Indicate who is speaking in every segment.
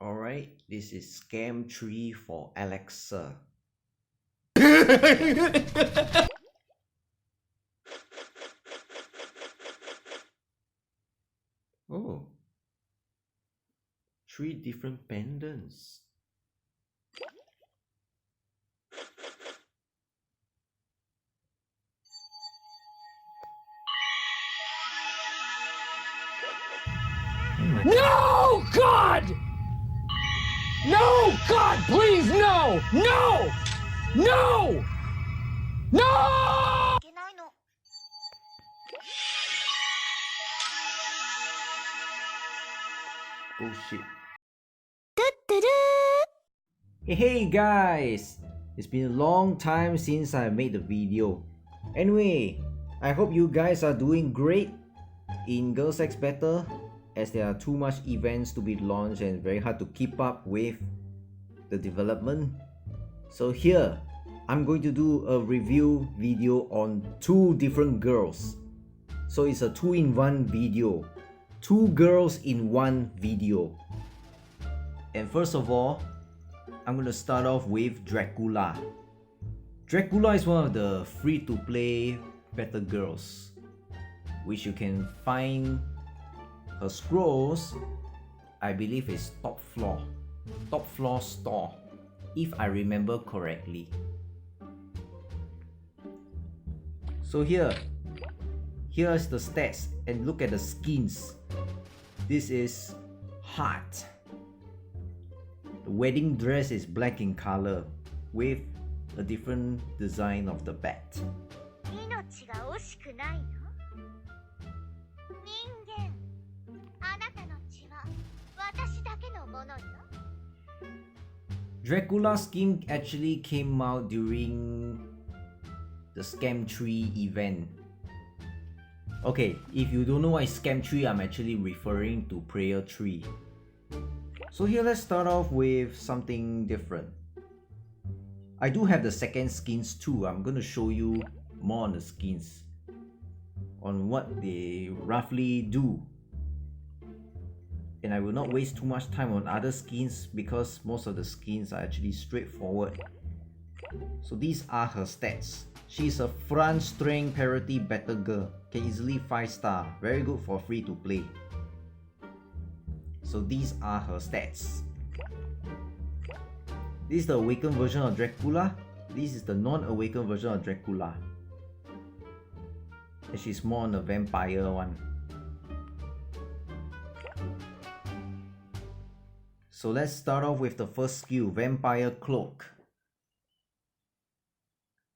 Speaker 1: Alright, this is scam 3 for Alexa. Oh, 3 different pendants.
Speaker 2: No, God! No, God, please, no! No! No! No!
Speaker 1: Oh shit. Hey guys! It's been a long time since I made the video. Anyway, I hope you guys are doing great in Girl Sex Battle, as there are too much events to be launched and very hard to keep up with the development. So here, I'm going to do a review video on 2 different girls. So it's a 2-in-1 video. 2 girls in 1 video. And first of all, I'm going to start off with Dracula. Dracula is one of the free-to-play battle girls, which you can find her scrolls, I believe is top floor store, if I remember correctly. So here's the stats, and look at the skins. This is hot. The wedding dress is black in color with a different design of the bat. Dracula skin actually came out during the Scam 3 event. Okay, if you don't know what is Scam 3, I'm actually referring to Prayer 3. So here, let's start off with something different. I do have the second skins too. I'm going to show you more on the skins, on what they roughly do. And I will not waste too much time on other skins because most of the skins are actually straightforward. So these are her stats. She's a front strength parity battle girl. Can easily 5-star. Very good for free to play. So these are her stats. This is the awakened version of Dracula. This is the non-awakened version of Dracula. And she's more on the vampire one. So let's start off with the first skill, Vampire Cloak.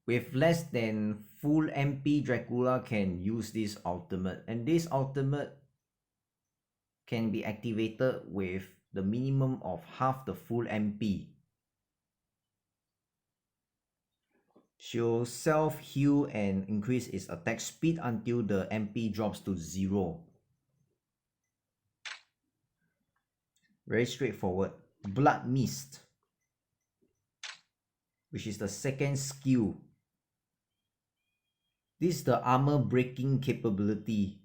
Speaker 1: With less than full MP, Dracula can use this ultimate, and this ultimate can be activated with the minimum of half the full MP. She'll self-heal and increase its attack speed until the MP drops to 0. Very straightforward. Blood Mist, which is the second skill. This is the armor breaking capability,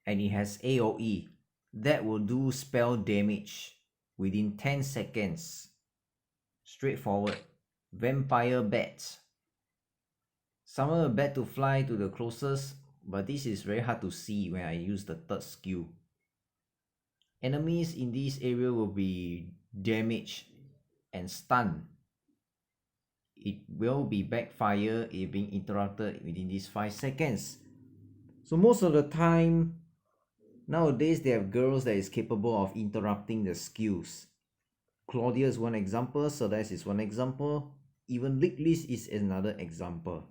Speaker 1: and it has AoE that will do spell damage within 10 seconds. Straightforward. Vampire Bat. Summon a bat to fly to the closest, but this is very hard to see when I use the third skill. Enemies in this area will be damaged and stunned. It will be backfire if being interrupted within these 5 seconds. So most of the time, nowadays they have girls that is capable of interrupting the skills. Claudia is one example, Celeste is one example, even Licklis is another example.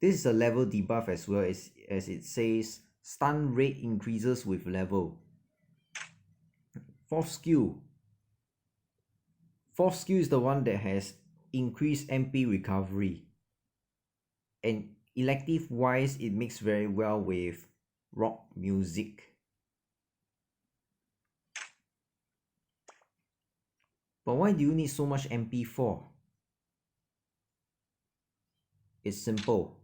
Speaker 1: This is a level debuff as well, as it says stun rate increases with level. Fourth skill is the one that has increased MP recovery, and elective wise it mixes very well with rock music. But why do you need so much MP for? It's simple.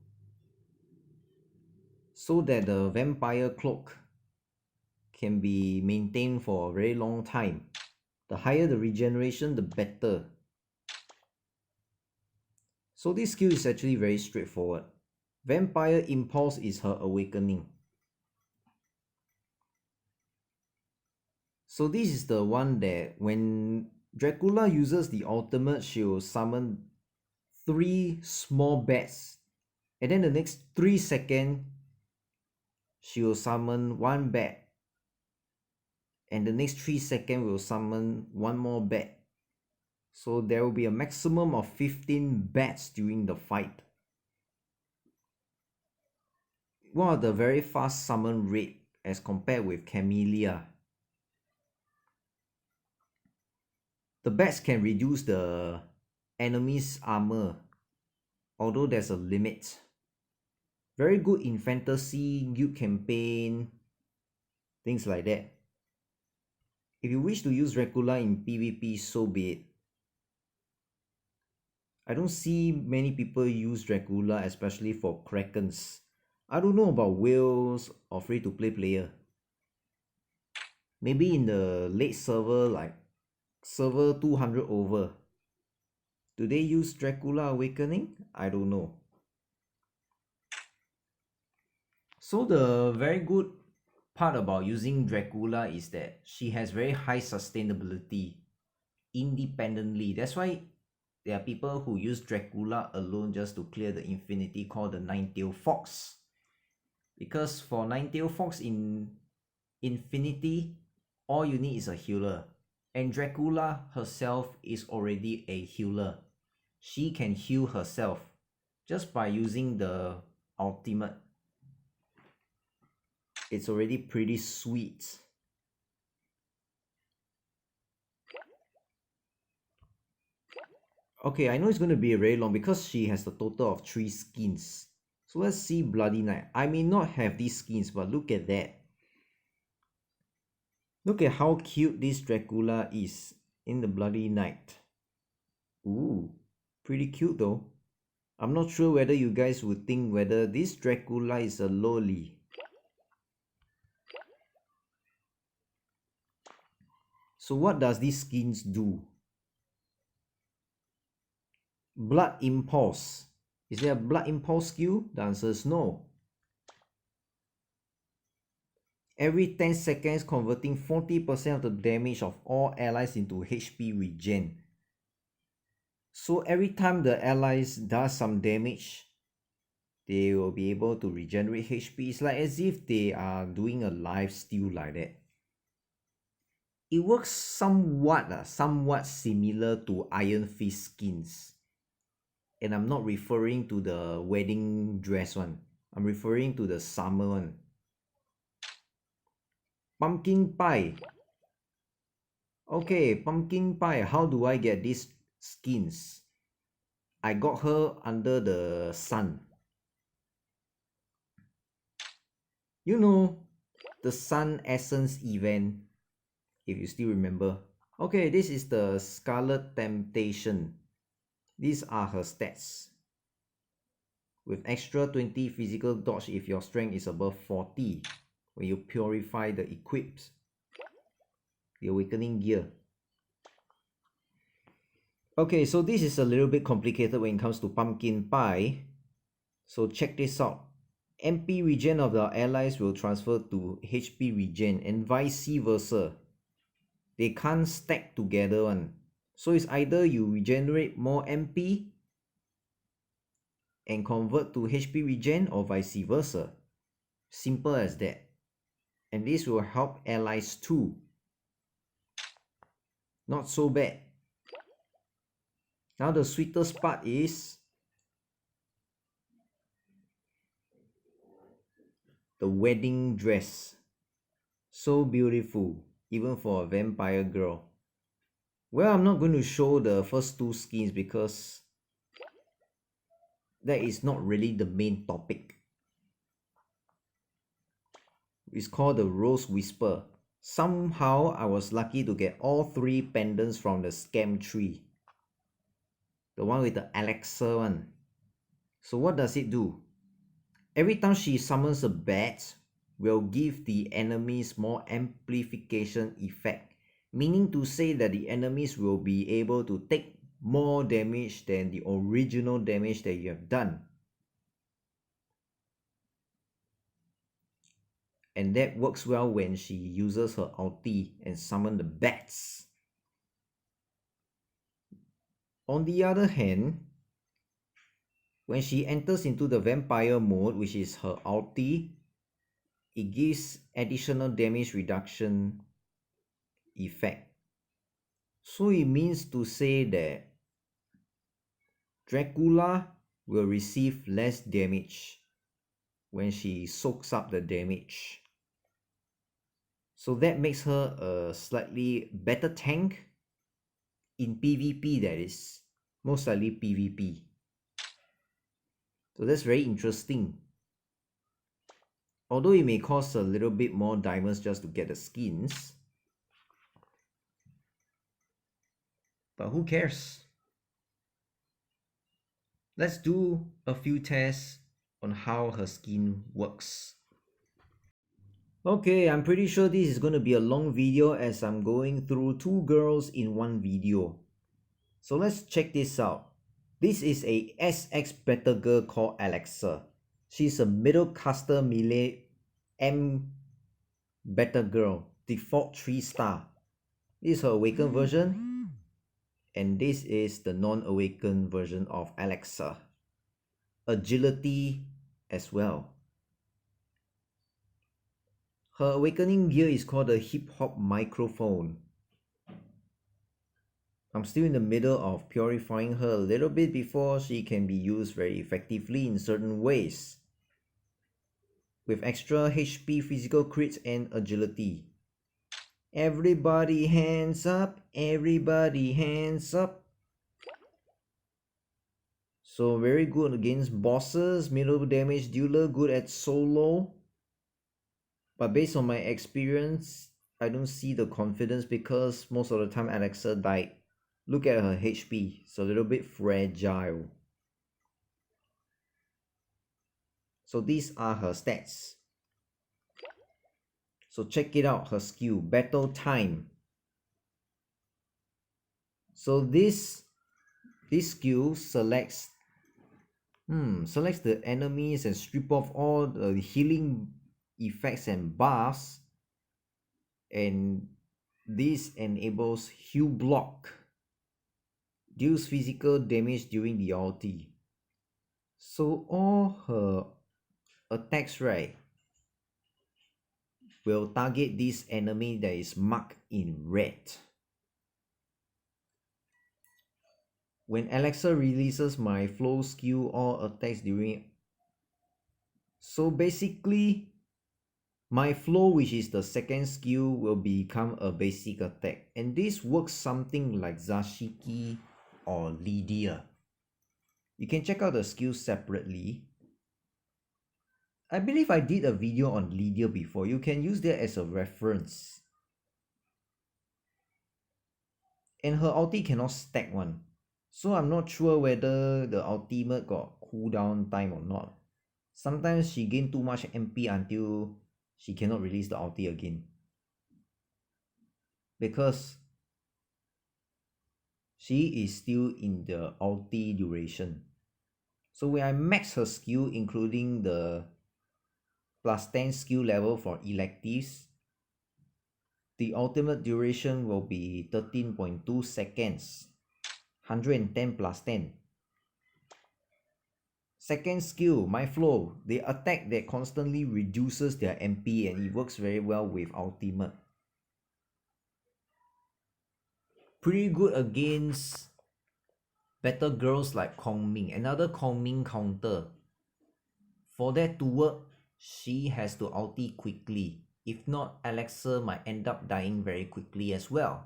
Speaker 1: So that the Vampire Cloak can be maintained for a very long time. The higher the regeneration, the better. So this skill is actually very straightforward. Vampire Impulse is her awakening. So this is the one that when Dracula uses the ultimate, she will summon 3 small bats. And then the next 3 seconds, she will summon 1 bat. And the next 3 seconds will summon 1 more bat. So there will be a maximum of 15 bats during the fight. One of the very fast summon rate as compared with Camellia. The bats can reduce the enemy's armor, although there's a limit. Very good in fantasy, guild campaign, things like that. If you wish to use Dracula in PvP, so be it. I don't see many people use Dracula, especially for Krakens. I don't know about whales or free-to-play player. Maybe in the late server, like server 200 over. Do they use Dracula Awakening? I don't know. So the very good part about using Dracula is that she has very high sustainability independently. That's why there are people who use Dracula alone just to clear the infinity, called the Nine-Tailed Fox. Because for Nine-Tailed Fox in infinity, all you need is a healer. And Dracula herself is already a healer. She can heal herself just by using the ultimate. It's already pretty sweet. Okay, I know it's going to be very long because she has a total of 3 skins. So let's see Bloody Knight. I may not have these skins, but look at that. Look at how cute this Dracula is in the Bloody Knight. Ooh, pretty cute though. I'm not sure whether you guys would think whether this Dracula is a loli. So what does these skins do? Blood Impulse. Is there a Blood Impulse skill? The answer is no. Every 10 seconds, converting 40% of the damage of all allies into HP regen. So every time the allies does some damage, they will be able to regenerate HP. It's like as if they are doing a life steal like that. It works somewhat similar to Iron Fist skins. And I'm not referring to the wedding dress one. I'm referring to the summer one. Pumpkin Pie. Okay, Pumpkin Pie. How do I get these skins? I got her under the sun. You know, the Sun Essence event, if you still remember. Okay, this is the Scarlet Temptation. These are her stats. With extra 20 physical dodge if your strength is above 40. When you purify the equips. The Awakening Gear. Okay, so this is a little bit complicated when it comes to Pumpkin Pie. So check this out. MP regen of the allies will transfer to HP regen and vice versa. They can't stack together one. So it's either you regenerate more MP and convert to HP regen or vice versa. Simple as that. And this will help allies too. Not so bad. Now the sweetest part is the wedding dress. So beautiful, even for a vampire girl. Well, I'm not going to show the first 2 skins because that is not really the main topic. It's called the Rose Whisper. Somehow I was lucky to get all 3 pendants from the scam tree. The one with the Alexa one. So what does it do? Every time she summons a bat, will give the enemies more amplification effect, meaning to say that the enemies will be able to take more damage than the original damage that you have done. And that works well when she uses her ulti and summon the bats. On the other hand, when she enters into the vampire mode, which is her ulti, it gives additional damage reduction effect. So it means to say that Dracula will receive less damage when she soaks up the damage. So that makes her a slightly better tank in PvP, that is. Most likely PvP. So that's very interesting. Although it may cost a little bit more diamonds just to get the skins. But who cares? Let's do a few tests on how her skin works. Okay, I'm pretty sure this is going to be a long video as I'm going through two girls in one video. So let's check this out. This is a SX better girl called Alexa. She's a middle caster melee M better girl, default 3-star. This is her awakened version, and this is the non-awakened version of Alexa. Agility as well. Her awakening gear is called the hip hop microphone. I'm still in the middle of purifying her a little bit before she can be used very effectively in certain ways, with extra HP, physical crits, and agility. Everybody hands up, everybody hands up. So very good against bosses, middle damage dealer, good at solo. But based on my experience, I don't see the confidence because most of the time Alexa died. Look at her HP, it's a little bit fragile. So these are her stats. So check it out, her skill, battle time. So this skill selects the enemies and strip off all the healing effects and buffs, and this enables heal block. Deals physical damage during the ulti. So all her attacks, right, will target this enemy that is marked in red. When Alexa releases my flow skill, all attacks during... So basically, my flow, which is the second skill, will become a basic attack. And this works something like Zashiki or Lydia. You can check out the skills separately. I believe I did a video on Lydia before. You can use that as a reference. And her ulti cannot stack one. So I'm not sure whether the ultimate got cooldown time or not. Sometimes she gain too much MP until she cannot release the ulti again. Because she is still in the ulti duration. So when I max her skill, including the plus 10 skill level for electives, the ultimate duration will be 13.2 seconds. 110 plus 10. Second skill, my flow, the attack that constantly reduces their MP, and it works very well with ultimate. Pretty good against better girls like Kong Ming, another Kong Ming counter. For that to work, she has to ulti quickly. If not, Alexa might end up dying very quickly as well.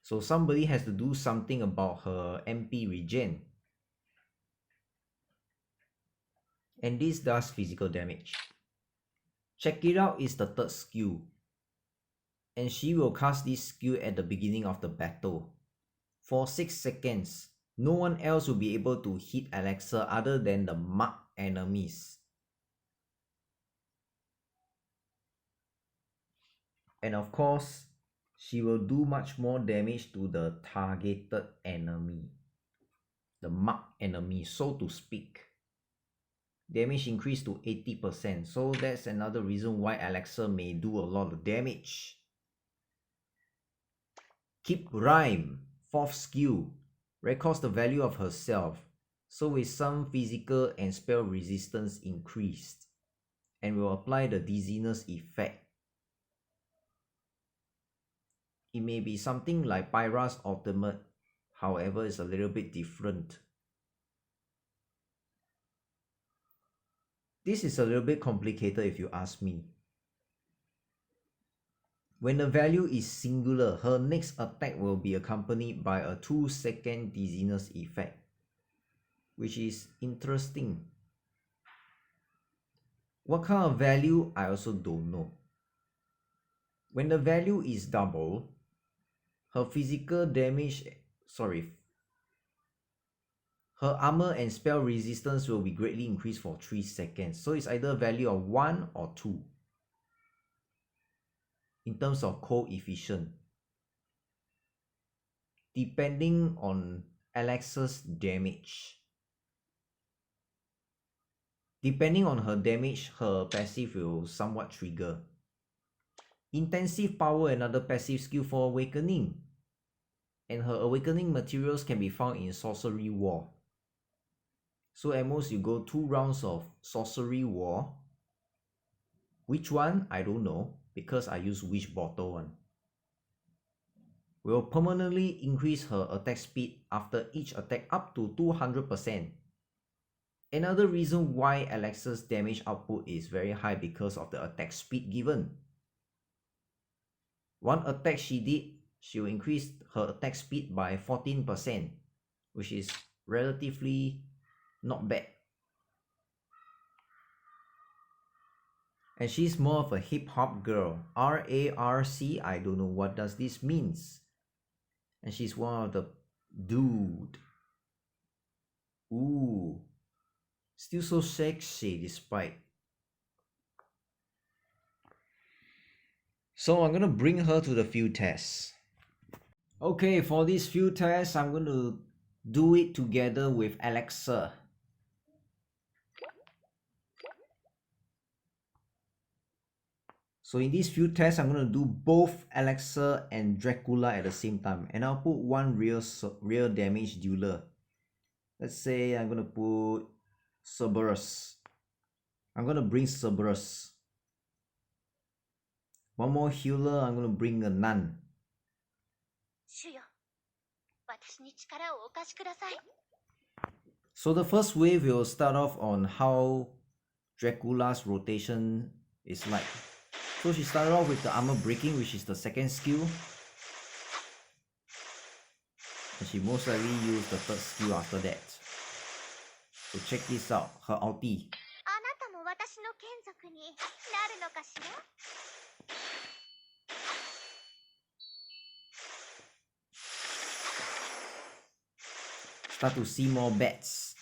Speaker 1: So somebody has to do something about her MP regen. And this does physical damage. Check it out, is the third skill. And she will cast this skill at the beginning of the battle. For 6 seconds, no one else will be able to hit Alexa other than the marked enemies. And of course, she will do much more damage to the targeted enemy, the marked enemy, so to speak. Damage increased to 80%, so that's another reason why Alexa may do a lot of damage. Keep Rhyme, 4th skill, records the value of herself, so with some physical and spell resistance increased, and will apply the dizziness effect. It may be something like Pyra's ultimate, however it's a little bit different. This is a little bit complicated if you ask me. When the value is singular, her next attack will be accompanied by a 2-second dizziness effect, which is interesting. What kind of value, I also don't know. When the value is double, her physical damage, her armor and spell resistance will be greatly increased for 3 seconds. So it's either a value of 1 or 2 in terms of coefficient, depending on Alexa's damage. Depending on her damage, her passive will somewhat trigger. Intensive power, another passive skill for awakening. And her awakening materials can be found in Sorcery War. So at most you go 2 rounds of Sorcery War. Which one? I don't know, because I use Wish Bottle one. Will permanently increase her attack speed after each attack up to 200%. Another reason why Alexa's damage output is very high because of the attack speed given. One attack she did, she will increase her attack speed by 14%, which is relatively not bad. And she's more of a hip-hop girl. R-A-R-C, I don't know what does this means. And she's one of the dude. Ooh. Still so sexy despite. So I'm gonna bring her to the field test. Okay, for this field test, I'm gonna do it together with Alexa. So in this field test, I'm going to do both Alexa and Dracula at the same time. And I'll put one real damage dealer. Let's say I'm going to put Cerberus. I'm going to bring Cerberus. One more healer, I'm going to bring a nun. So the first wave will start off on how Dracula's rotation is like. So she started off with the armor breaking, which is the 2nd skill. And she most likely used the 3rd skill after that. So check this out, her ulti. Start to see more bats.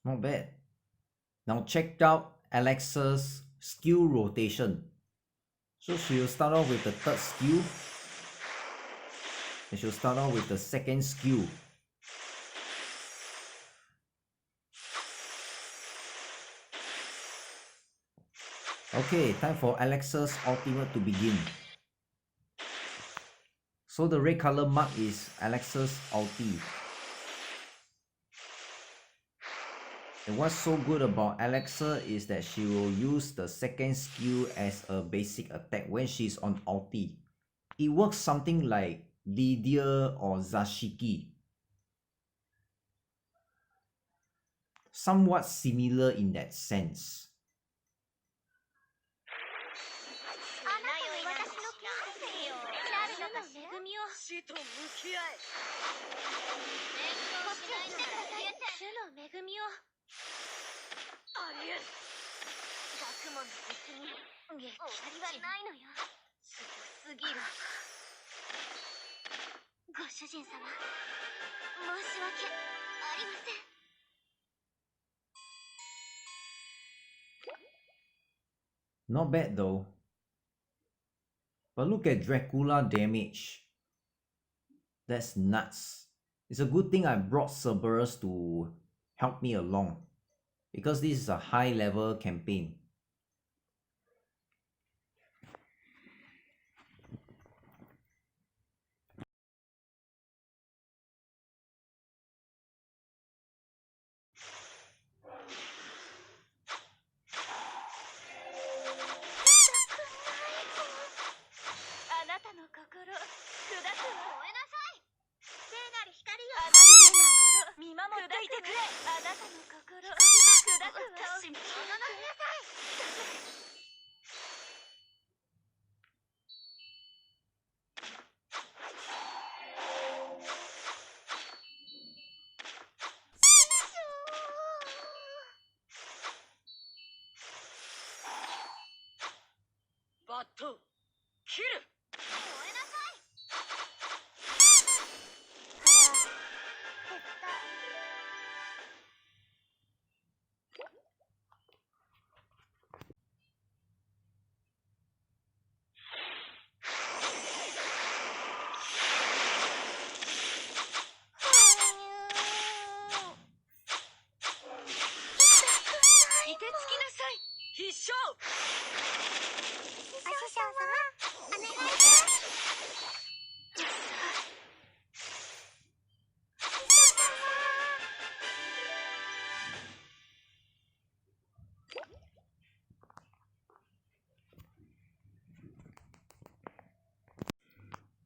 Speaker 1: Not bad. Now check out Alexa's skill rotation. So she'll start off with the 3rd skill. And she'll start off with the 2nd skill. Okay, time for Alexa's ultimate to begin. So the red color mark is Alexa's ulti. And what's so good about Alexa is that she will use the 2nd skill as a basic attack when she's on ulti. It works something like Lydia or Zashiki. Somewhat similar in that sense. Not bad though. But look at Dracula damage. That's nuts. It's a good thing I brought Cerberus to help me along, because this is a high level campaign.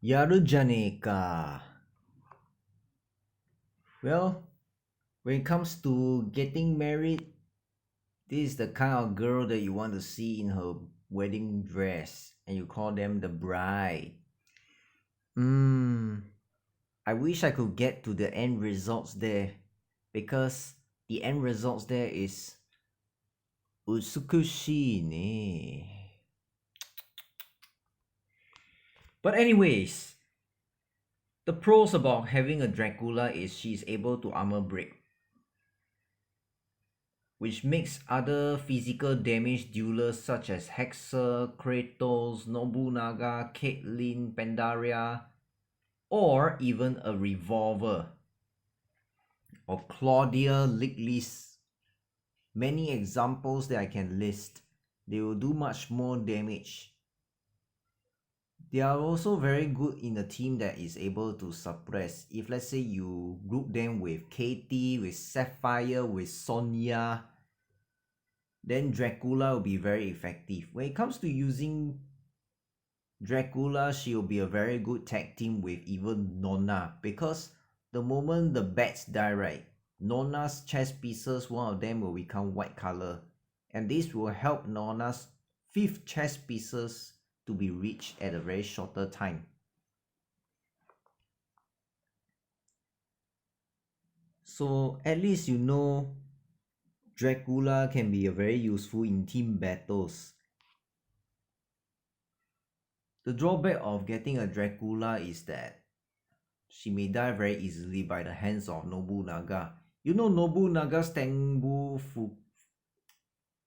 Speaker 1: Yarujaneka. Well, when it comes to getting married, this is the kind of girl that you want to see in her wedding dress, and you call them the bride. I wish I could get to the end results there, because the end results there is utsukushi ne. But anyways, the pros about having a Dracula is she's able to armor break, which makes other physical damage dealers such as Hexer, Kratos, Nobunaga, Caitlyn, Pandaria, or even a Revolver or Claudia Liglys. Many examples that I can list. They will do much more damage. They are also very good in a team that is able to suppress. If let's say you group them with Katie, with Sapphire, with Sonya, then Dracula will be very effective. When it comes to using Dracula, she will be a very good tag team with even Nonna, because the moment the bats die, right, Nonna's chest pieces, one of them will become white color, and this will help Nonna's 5th chest pieces to be reached at a very shorter time. So at least you know Dracula can be very useful in team battles. The drawback of getting a Dracula is that she may die very easily by the hands of Nobunaga. You know Nobunaga's Tenbu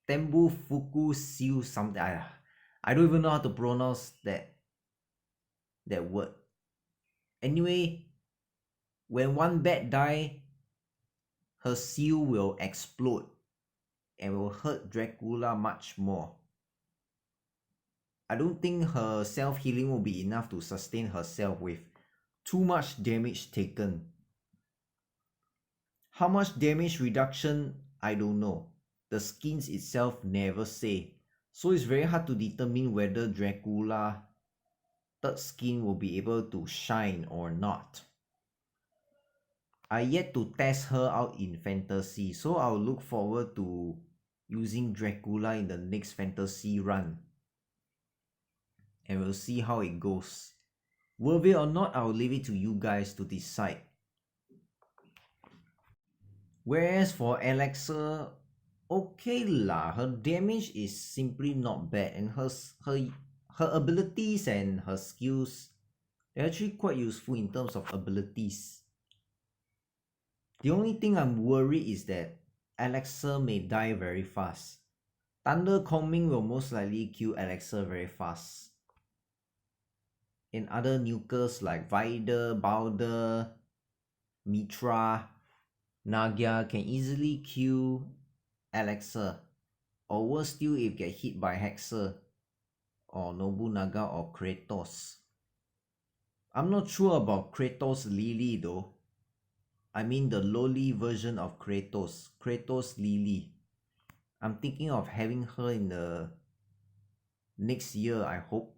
Speaker 1: Fuku Seal something. I don't even know how to pronounce that word. Anyway, when one bat die, her seal will explode and will hurt Dracula much more. I don't think her self-healing will be enough to sustain herself with too much damage taken. How much damage reduction, I don't know. The skins itself never say. So it's very hard to determine whether Dracula 3rd skin will be able to shine or not. I yet to test her out in fantasy, so I'll look forward to using Dracula in the next fantasy run. And we'll see how it goes. Worth it or not, I'll leave it to you guys to decide. Whereas for Alexa, okay lah, her damage is simply not bad, and her abilities and her skills, they're actually quite useful in terms of abilities. The only thing I'm worried is that Alexa may die very fast. Thunder coming will most likely kill Alexa very fast. And other nukers like Vider, Balder, Mitra, Nagia can easily kill Alexa. Or worse still if get hit by Hexer or Nobunaga or Kratos. I'm not sure about Kratos Lily though. I mean the lowly version of Kratos, Kratos Lily. I'm thinking of having her in the next year, I hope.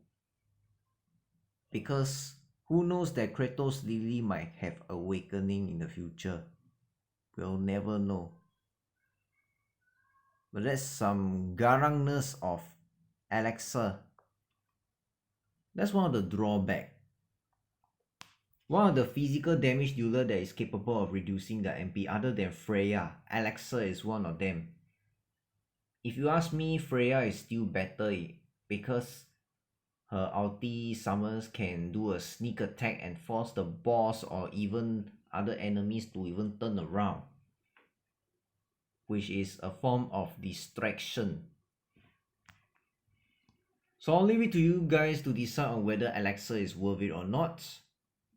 Speaker 1: Because who knows that Kratos Lily might have awakening in the future. We'll never know. But that's some garangness of Alexa. That's one of the drawbacks. One of the physical damage dealer that is capable of reducing the MP other than Freya, Alexa is one of them. If you ask me, Freya is still better because her ulti summons can do a sneak attack and force the boss or even other enemies to even turn around, which is a form of distraction. So I'll leave it to you guys to decide on whether Alexa is worth it or not.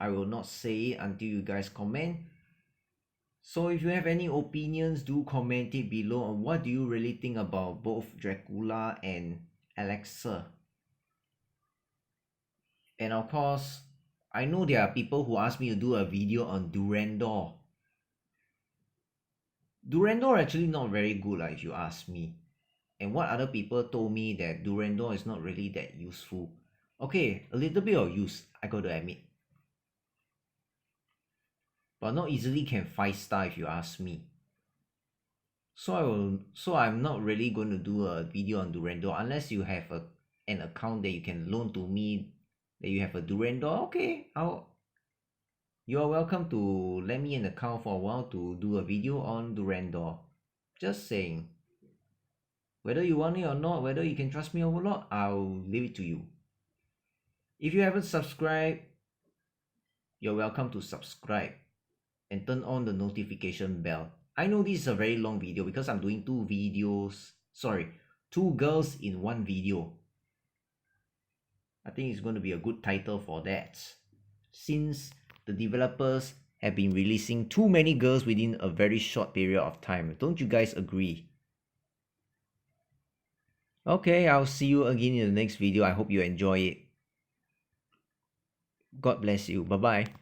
Speaker 1: I will not say it until you guys comment. So if you have any opinions, do comment it below on what do you really think about both Dracula and Alexa. And of course, I know there are people who ask me to do a video on Durandor. Durandor actually not very good if you ask me. And what other people told me that Durandor is not really that useful. Okay, a little bit of use, I gotta admit. But not easily can 5-star if you ask me. So I'm not really going to do a video on Durandor unless you have an account that you can loan to me that you have a Durandor. Okay, you are welcome to lend me an account for a while to do a video on Durandor. Just saying. Whether you want it or not, whether you can trust me or not, I'll leave it to you. If you haven't subscribed, you're welcome to subscribe and turn on the notification bell. I know this is a very long video because I'm doing two girls in one video. I think it's going to be a good title for that, since the developers have been releasing too many girls within a very short period of time. Don't you guys agree? Okay, I'll see you again in the next video. I hope you enjoy it. God bless you. Bye-bye.